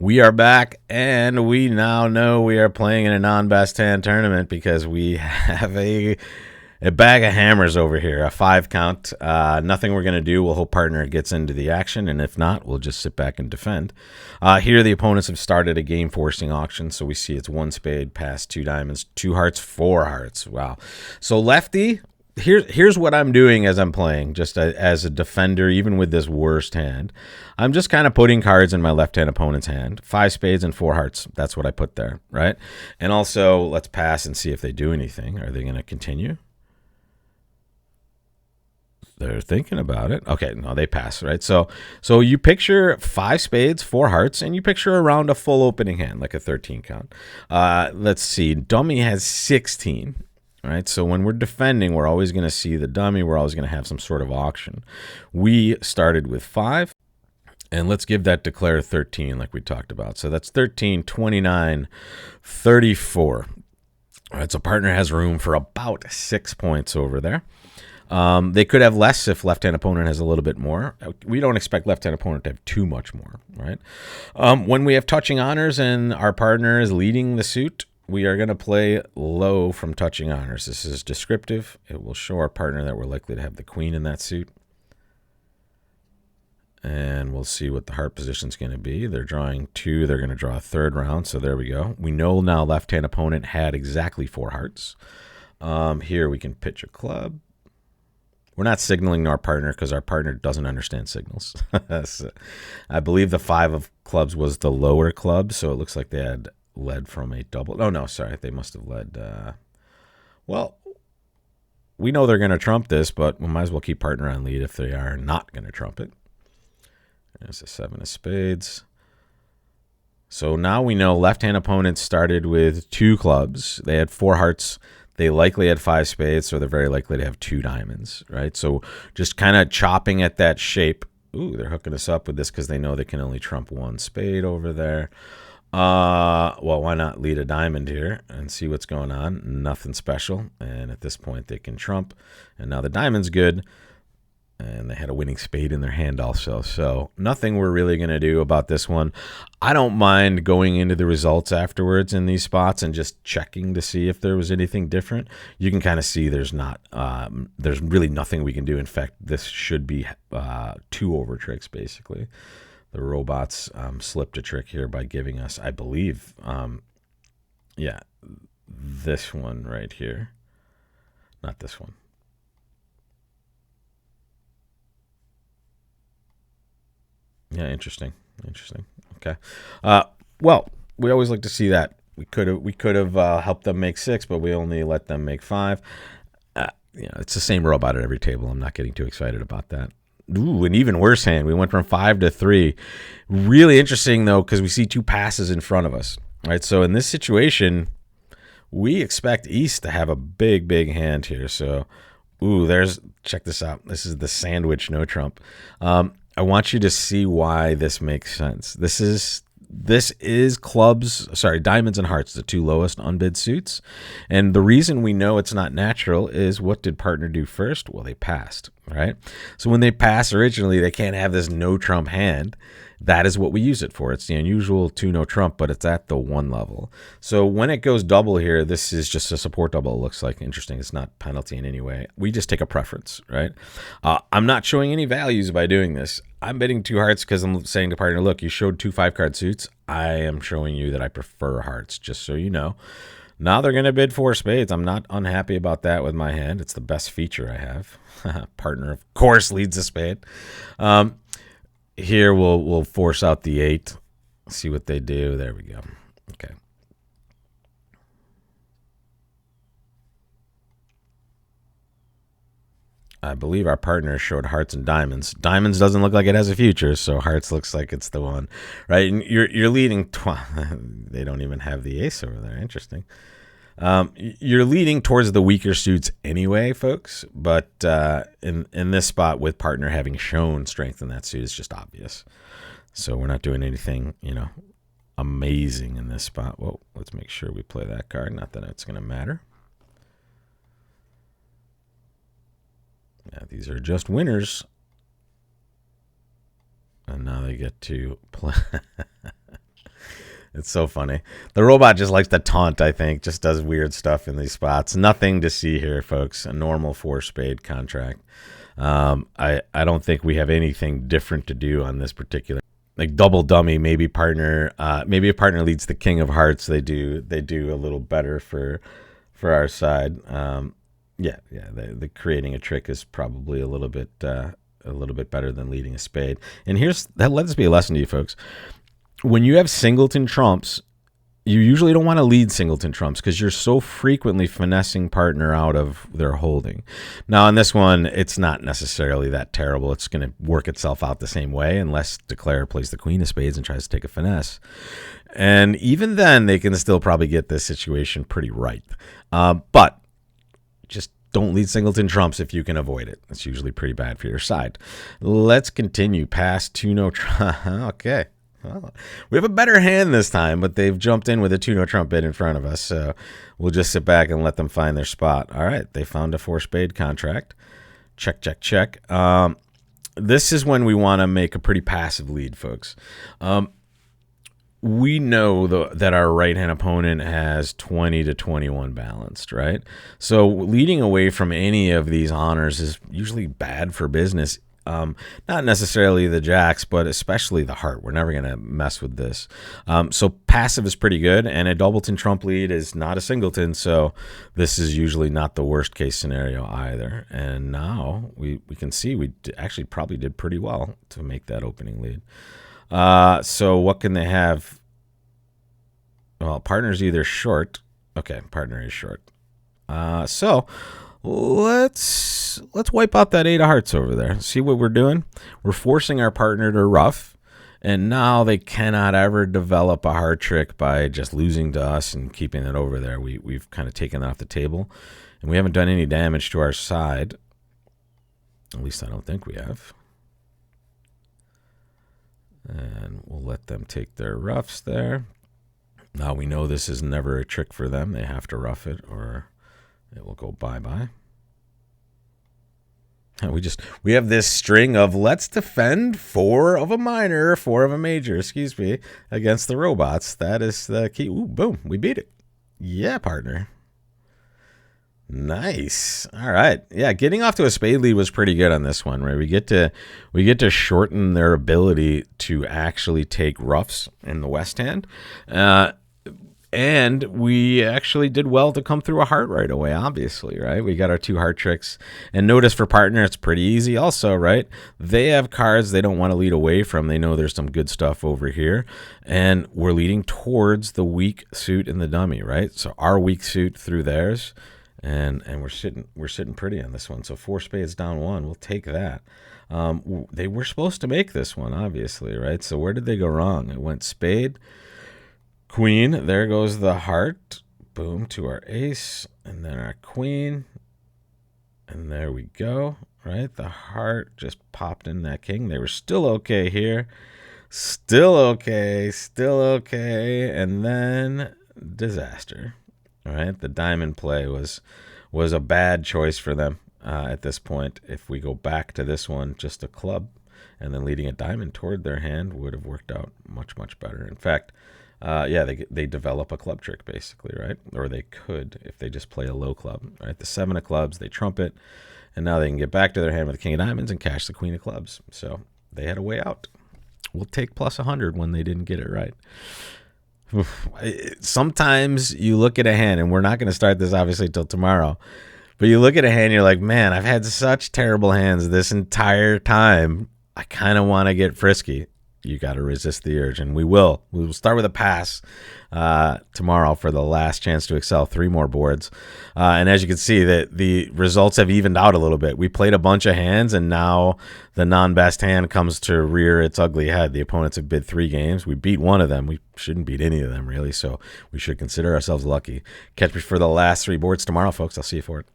We are back, and we now know we are playing in a non-best hand tournament because we have a bag of hammers over here, a 5 count. Nothing we're going to do. We'll hope partner gets into the action, and if not, we'll just sit back and defend. Here, the opponents have started a game forcing auction, so we see it's 1 spade, pass 2 diamonds, 2 hearts, 4 hearts. Wow. So lefty, here's what I'm doing as I'm playing, just as a defender, even with this worst hand. I'm just kind of putting cards in my left-hand opponent's hand. 5 spades and 4 hearts. That's what I put there, right? And also, let's pass and see if they do anything. Are they going to continue? They're thinking about it. Okay, no, they pass, right? So you picture 5 spades, 4 hearts, and you picture around a full opening hand, like a 13 count. Let's see. Dummy has 16. Right, so when we're defending, we're always going to see the dummy. We're always going to have some sort of auction. We started with 5, and let's give that declare 13 like we talked about. So that's 13, 29, 34. All right, so partner has room for about 6 points over there. They could have less if left-hand opponent has a little bit more. We don't expect left-hand opponent to have too much more, right? When we have touching honors and our partner is leading the suit, we are going to play low from touching honors. This is descriptive. It will show our partner that we're likely to have the queen in that suit. And we'll see what the heart position is going to be. They're drawing 2. They're going to draw a 3rd round. So there we go. We know now left-hand opponent had exactly 4 hearts. Here we can pitch a club. We're not signaling to our partner because our partner doesn't understand signals. So I believe the 5 of clubs was the lower club. So it looks like they had led from a double. Oh, no, sorry. They must have led. Well, we know they're going to trump this, but we might as well keep partner on lead if they are not going to trump it. There's a 7 of spades. So now we know left-hand opponents started with 2 clubs. They had 4 hearts. They likely had 5 spades, so they're very likely to have 2 diamonds, right? So just kind of chopping at that shape. Ooh, they're hooking us up with this because they know they can only trump 1 spade over there. Well, why not lead a diamond here and see what's going on? Nothing special. And at this point, they can trump. And now the diamond's good. And they had a winning spade in their hand also. So nothing we're really going to do about this one. I don't mind going into the results afterwards in these spots and just checking to see if there was anything different. You can kind of see there's not, there's really nothing we can do. In fact, this should be 2 over tricks, basically. The robots slipped a trick here by giving us, I believe, yeah, this one right here. Not this one. Yeah, interesting. Okay. Well, we always like to see that. We could have helped them make 6, but we only let them make 5. It's the same robot at every table. I'm not getting too excited about that. Ooh, an even worse hand. We went from 5 to 3. Really interesting, though, because we see 2 passes in front of us. Right, so in this situation, we expect East to have a big hand here. So, check this out. This is the sandwich no trump. I want you to see why this makes sense. This is diamonds and hearts, the 2 lowest unbid suits. And the reason we know it's not natural is, what did partner do first? Well, they passed, right? So when they pass originally, they can't have this no trump hand. That is what we use it for. It's the unusual 2 no trump, but it's at the 1 level. So when it goes double here, this is just a support double. It looks like interesting. It's not penalty in any way. We just take a preference, right? I'm not showing any values by doing this. I'm bidding 2 hearts because I'm saying to partner, look, you showed 2 5-card suits. I am showing you that I prefer hearts, just so you know. Now they're going to bid 4 spades. I'm not unhappy about that with my hand. It's the best feature I have. Partner, of course, leads a spade. Here we'll force out the 8. See what they do. There we go. Okay. I believe our partner showed hearts and diamonds. Diamonds doesn't look like it has a future, so hearts looks like it's the one, right? And you're leading. They don't even have the ace over there. Interesting. You're leading towards the weaker suits anyway, folks. But in this spot, with partner having shown strength in that suit, it's just obvious. So we're not doing anything, amazing in this spot. Well, let's make sure we play that card. Not that it's going to matter. Yeah, these are just winners. And now they get to play. It's so funny. The robot just likes to taunt, I think, just does weird stuff in these spots. Nothing to see here, folks. A normal 4-spade contract. I don't think we have anything different to do on this particular, like double dummy. Maybe partner, maybe if partner leads the king of hearts, they do a little better for our side. The creating a trick is probably a little bit better than leading a spade. And let this be a lesson to you folks. When you have singleton trumps, you usually don't want to lead singleton trumps because you're so frequently finessing partner out of their holding. Now, on this one, it's not necessarily that terrible. It's going to work itself out the same way unless declare plays the queen of spades and tries to take a finesse. And even then, they can still probably get this situation pretty right. But just don't lead singleton trumps if you can avoid it. It's usually pretty bad for your side. Let's continue past 2-no trump. Okay. Well, we have a better hand this time, but they've jumped in with a 2-no trump bid in front of us, so we'll just sit back and let them find their spot. All right, they found a 4-spade contract. Check, check, check. This is when we want to make a pretty passive lead, folks. We know that our right-hand opponent has 20 to 21 balanced, right? So leading away from any of these honors is usually bad for business. Not necessarily the jacks, but especially the heart. We're never going to mess with this. So passive is pretty good, and a doubleton trump lead is not a singleton, so this is usually not the worst case scenario either. And now we can see we actually probably did pretty well to make that opening lead. So what can they have? Well, partner's either short. Okay, partner is short. So let's wipe out that 8 of hearts over there. See what we're doing? We're forcing our partner to ruff, and now they cannot ever develop a heart trick by just losing to us and keeping it over there. We've kind of taken that off the table, and we haven't done any damage to our side. At least I don't think we have. And we'll let them take their ruffs there. Now we know this is never a trick for them. They have to ruff it or it will go bye-bye. We have this string of let's defend 4 of a minor, 4 of a major, against the robots. That is the key. Ooh, boom, we beat it. Yeah, partner. Nice. All right. Yeah, getting off to a spade lead was pretty good on this one, right? We get to shorten their ability to actually take ruffs in the west hand. And we actually did well to come through a heart right away, obviously, right? We got our 2 heart tricks. And notice for partner, it's pretty easy also, right? They have cards they don't want to lead away from. They know there's some good stuff over here. And we're leading towards the weak suit in the dummy, right? So our weak suit through theirs. And we're sitting pretty on this one. So 4 spades down 1. We'll take that. They were supposed to make this one, obviously, right? So where did they go wrong? It went spade, queen. There goes the heart. Boom, to our ace. And then our queen. And there we go, right? The heart just popped in that king. They were still okay here. Still okay. And then disaster. All right, the diamond play was a bad choice for them at this point. If we go back to this one, just a club, and then leading a diamond toward their hand would have worked out much, much better. In fact, they develop a club trick basically, right? Or they could if they just play a low club, right? The 7 of clubs, they trump it, and now they can get back to their hand with the king of diamonds and cash the queen of clubs. So they had a way out. We'll take plus 100 when they didn't get it right. Sometimes you look at a hand, and we're not going to start this obviously till tomorrow, but you look at a hand and you're like, man, I've had such terrible hands this entire time. I kind of want to get frisky. You got to resist the urge, and we will. We will start with a pass tomorrow for the last chance to excel. 3 more boards. And as you can see, that the results have evened out a little bit. We played a bunch of hands, and now the non-best hand comes to rear its ugly head. The opponents have bid 3 games. We beat 1 of them. We shouldn't beat any of them, really, so we should consider ourselves lucky. Catch me for the last 3 boards tomorrow, folks. I'll see you for it.